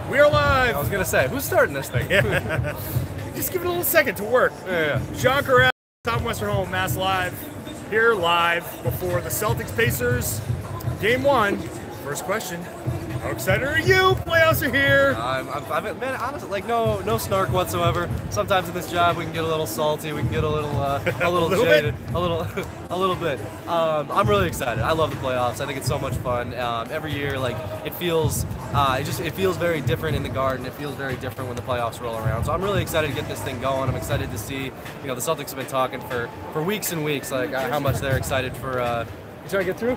We are live. I was gonna say, who's starting this thing? Yeah. Just give it a little second to work. Yeah. John Corral, Top Western Home, Mass Live, here live before the Celtics-Pacers Game 1. First question: how excited are you? Playoffs are here. Man, honestly, like no snark whatsoever. Sometimes in this job we can get a little salty, we can get a little jaded, a little bit. I'm really excited. I love the playoffs. I think it's so much fun. Every year, like it feels very different in the Garden. It feels very different when the playoffs roll around. So I'm really excited to get this thing going. I'm excited to see. The Celtics have been talking for weeks and weeks, like how much they're excited for. You trying to get through?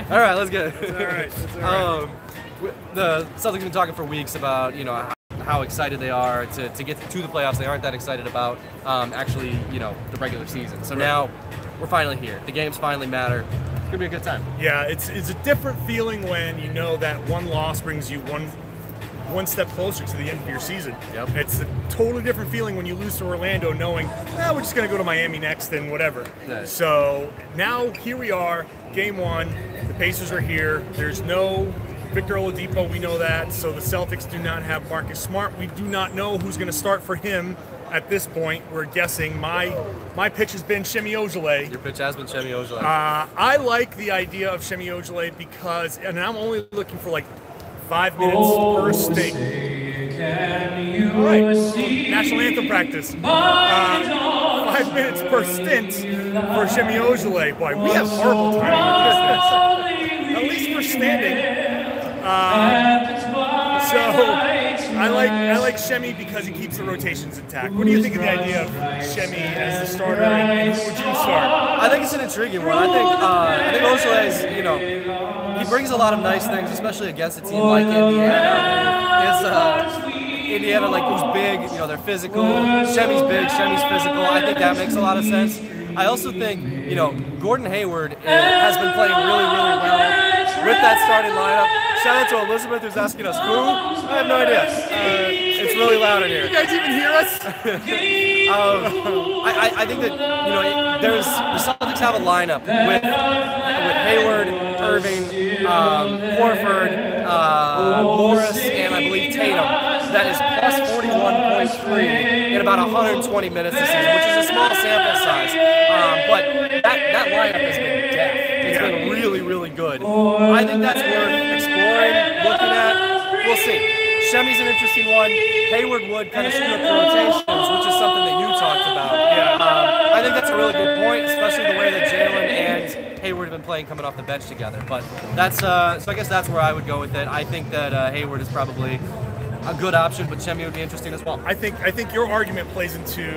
All right, let's get it. All right. That's all right. The Celtics have been talking for weeks about how excited they are to get to the playoffs. They aren't that excited about actually the regular season. So now we're finally here. The games finally matter. It's gonna be a good time. Yeah, it's a different feeling when you know that one loss brings you one step closer to the end of your season. Yep. It's a totally different feeling when you lose to Orlando, knowing we're just going to go to Miami next and whatever. Nice. So now here we are, Game 1. The Pacers are here. There's no Victor Oladipo, we know that. So the Celtics do not have Marcus Smart. We do not know who's going to start for him at this point. We're guessing. My pitch has been Semi Ojeleye. Your pitch has been Semi Ojeleye. I like the idea of Semi Ojeleye because, and I'm only looking for like 5 minutes per stint. All right, national anthem practice. 5 minutes per stint for Semi Ojeleye. Boy, we have horrible timing with this. At least for standing. So I like Shemi because he keeps the rotations intact. What do you think of the idea of Shemi as the starter, and who would you start? I think it's an intriguing one. I think Ojeleye he brings a lot of nice things, especially against a team like Indiana. Indiana, like, who's big, they're physical. Shemi's big, Shemi's physical. I think that makes a lot of sense. I also think, Gordon Hayward has been playing really, really well with that starting lineup. Shout out to Elizabeth who's asking us who. I have no idea. It's really loud in here. You guys even hear us? I think that the Celtics have a lineup with Hayward, Irving, Horford, Morris, and I believe Tatum. That is plus 41.3 in about 120 minutes this season, which is a small sample size. But that lineup has been death. It's been really, really good. I think that's worth exploring, looking at. We'll see. Shemi's an interesting one. Hayward would kind of screw up the rotations, which is something that you talked about. Yeah. I think that's a really good point, especially the way that Jalen and Hayward have been playing coming off the bench together. But that's so I guess that's where I would go with it. I think that Hayward is probably a good option, but Shemi would be interesting as well. I think your argument plays into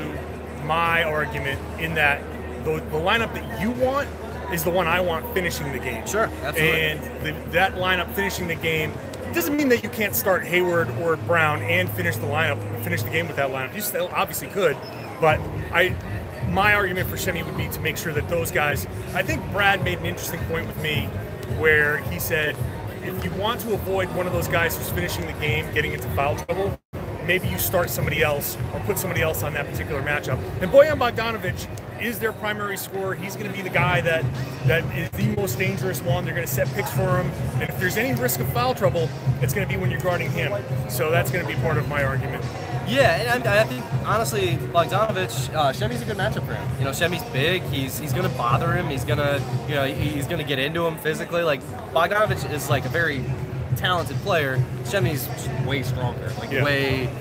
my argument in that the lineup that you want is the one I want finishing the game. Sure, absolutely. And that lineup finishing the game doesn't mean that you can't start Hayward or Brown and finish the game with that lineup. You still obviously could, but my argument for Shemi would be to make sure that those guys. I think Brad made an interesting point with me where he said, if you want to avoid one of those guys who's finishing the game getting into foul trouble, maybe you start somebody else or put somebody else on that particular matchup. And Bojan Bogdanovic is their primary scorer. He's going to be the guy that is the most dangerous one. They're going to set picks for him. And if there's any risk of foul trouble, it's going to be when you're guarding him. So that's going to be part of my argument. Yeah, and I think, honestly, Bogdanovic, Shemi's a good matchup for him. Shemi's big. He's going to bother him. He's going to get into him physically. Like, Bogdanovic is like a very talented player. Shemi's way stronger,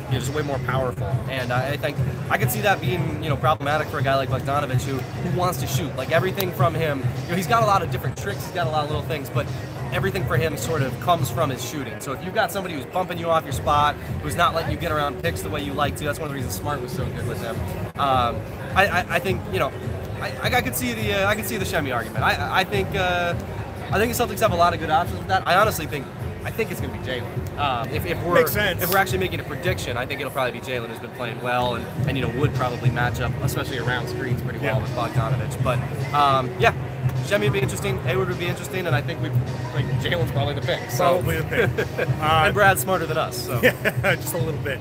just way more powerful. And I think I could see that being, problematic for a guy like Bogdanovic who wants to shoot. Like, everything from him, he's got a lot of different tricks. He's got a lot of little things, but everything for him sort of comes from his shooting. So if you've got somebody who's bumping you off your spot, who's not letting you get around picks the way you like to, that's one of the reasons Smart was so good with him. I think I could see the Shemi argument. I think the Celtics have a lot of good options with that. I think it's going to be Jalen. If we're actually making a prediction, I think it'll probably be Jalen, who's been playing well and would probably match up, especially around screens, pretty well with Bogdanovic. But Shemi would be interesting, Hayward would be interesting, and I think Jalen's probably the pick. So. Probably the pick. And Brad's smarter than us. So. Yeah, just a little bit.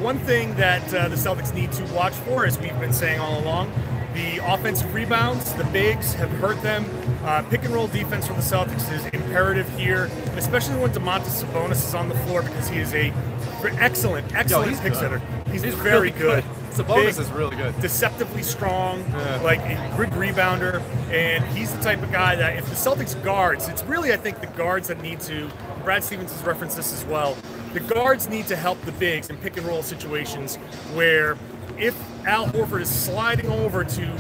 One thing that the Celtics need to watch for, as we've been saying all along, The offensive rebounds, the bigs have hurt them. Pick and roll defense for the Celtics is imperative here, especially when Domantas Sabonis is on the floor, because he is a excellent pick setter. He's very really good. Sabonis is really good. Deceptively strong, like a good rebounder, and he's the type of guy that if the Celtics guards, it's really, I think, the guards that need to, Brad Stevens has referenced this as well, the guards need to help the bigs in pick and roll situations where if Al Horford is sliding over to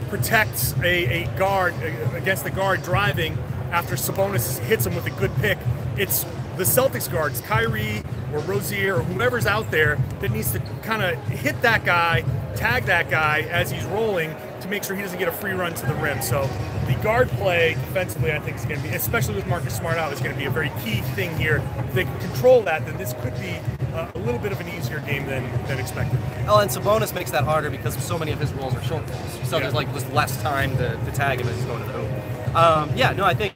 protect a guard against the guard driving after Sabonis hits him with a good pick, it's the Celtics guards, Kyrie or Rozier or whoever's out there, that needs to kind of hit that guy, tag that guy as he's rolling to make sure he doesn't get a free run to the rim. So the guard play defensively, I think, is going to be, especially with Marcus Smart out, is going to be a very key thing here. If they can control that, then this could be a little bit of an easier game than expected. Oh, and Sabonis makes that harder because so many of his rolls are short rolls. So there's like just less time to tag him as he's going to the hoop. Yeah, no, I think,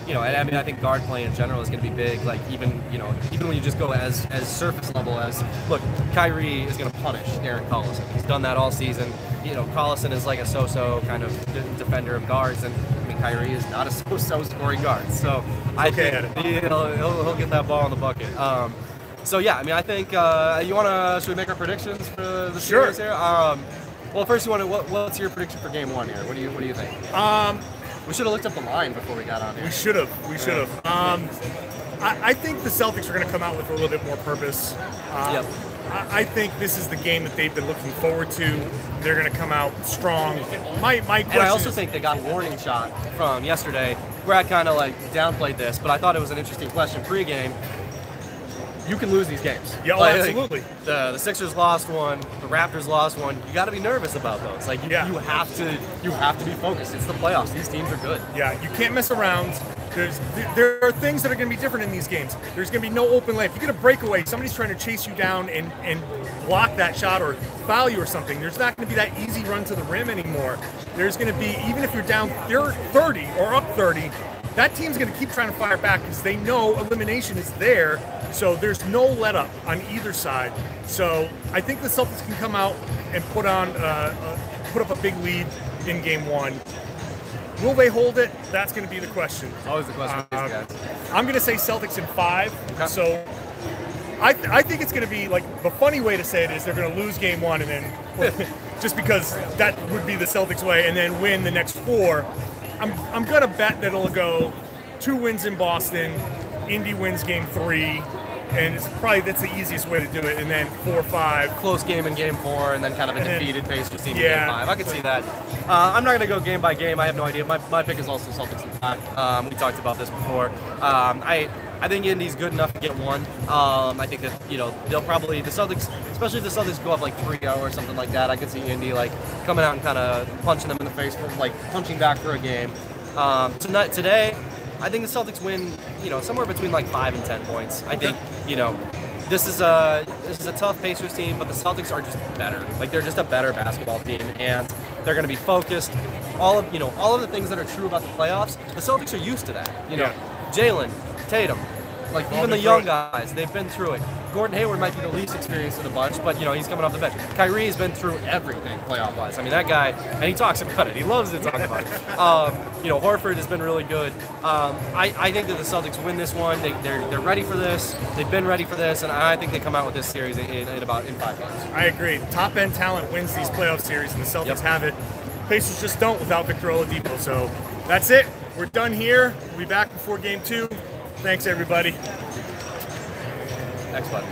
you know, I mean, I think guard play in general is going to be big. Like even, you know, even when you just go as surface level as, look, Kyrie is going to punish Darren Collison. He's done that all season. You know, Collison is like a so-so kind of defender of guards, and I mean, Kyrie is not a so-so scoring guard. So I think he'll get that ball in the bucket. So yeah, I mean, I think should we make our predictions for the series here? Well, first, what's your prediction for Game 1 here? What do you think? We should have looked up the line before we got on here. We should have. I think the Celtics are going to come out with a little bit more purpose. I think this is the game that they've been looking forward to. They're going to come out strong. My question and I also think they got a warning shot from yesterday. Brad kind of like downplayed this, but I thought it was an interesting question pregame. You can lose these games. Yeah, absolutely. The Sixers lost one, the Raptors lost one. You got to be nervous about those. Like you have to be focused. It's the playoffs. These teams are good. Yeah, you can't mess around. There are things that are going to be different in these games. There's going to be no open lane. If you get a breakaway, somebody's trying to chase you down and block that shot or foul you or something. There's not going to be that easy run to the rim anymore. There's going to be, even if you're down 30 or up 30, that team's going to keep trying to fire back because they know elimination is there. So there's no let up on either side. So I think the Celtics can come out and put up a big lead in Game 1. Will they hold it? That's going to be the question. Always the question with these guys. I'm going to say Celtics in 5. Okay. So I think it's going to be, like, the funny way to say it is they're going to lose Game 1 and then just because that would be the Celtics way, and then win the next 4. I'm going to bet that it'll go 2 wins in Boston, Indy wins Game 3, and that's the easiest way to do it, and then 4-5. Close game in Game 4, and then kind of a defeated Pacers team in Game 5. I could see that. I'm not going to go game by game. I have no idea. My pick is also Celtics in 5. We talked about this before. I think Indy's good enough to get 1. I think that, you know, they'll probably, the Celtics, especially if the Celtics go up like 3-0 or something like that, I could see Indy like coming out and kind of punching them in the face, for, like punching back for a game. Today, I think the Celtics win, you know, somewhere between like 5 and 10 points. I think, you know, this is a tough Pacers team, but the Celtics are just better. Like they're just a better basketball team, and they're going to be focused. All of the things that are true about the playoffs, the Celtics are used to that. You know, Jalen, Tatum, like even the young guys, they've been through it. Gordon Hayward might be the least experienced of the bunch, but, you know, he's coming off the bench. Kyrie's been through everything playoff-wise. I mean, that guy, and he talks about it. He loves to talk about it. You know, Horford has been really good. I think that the Celtics win this one. They're ready for this. They've been ready for this, and I think they come out with this series in 5 games. I agree. Top-end talent wins these playoff series, and the Celtics have it. Pacers just don't without Victor Oladipo. So that's it. We're done here. We'll be back before Game 2. Thanks, everybody. Next button.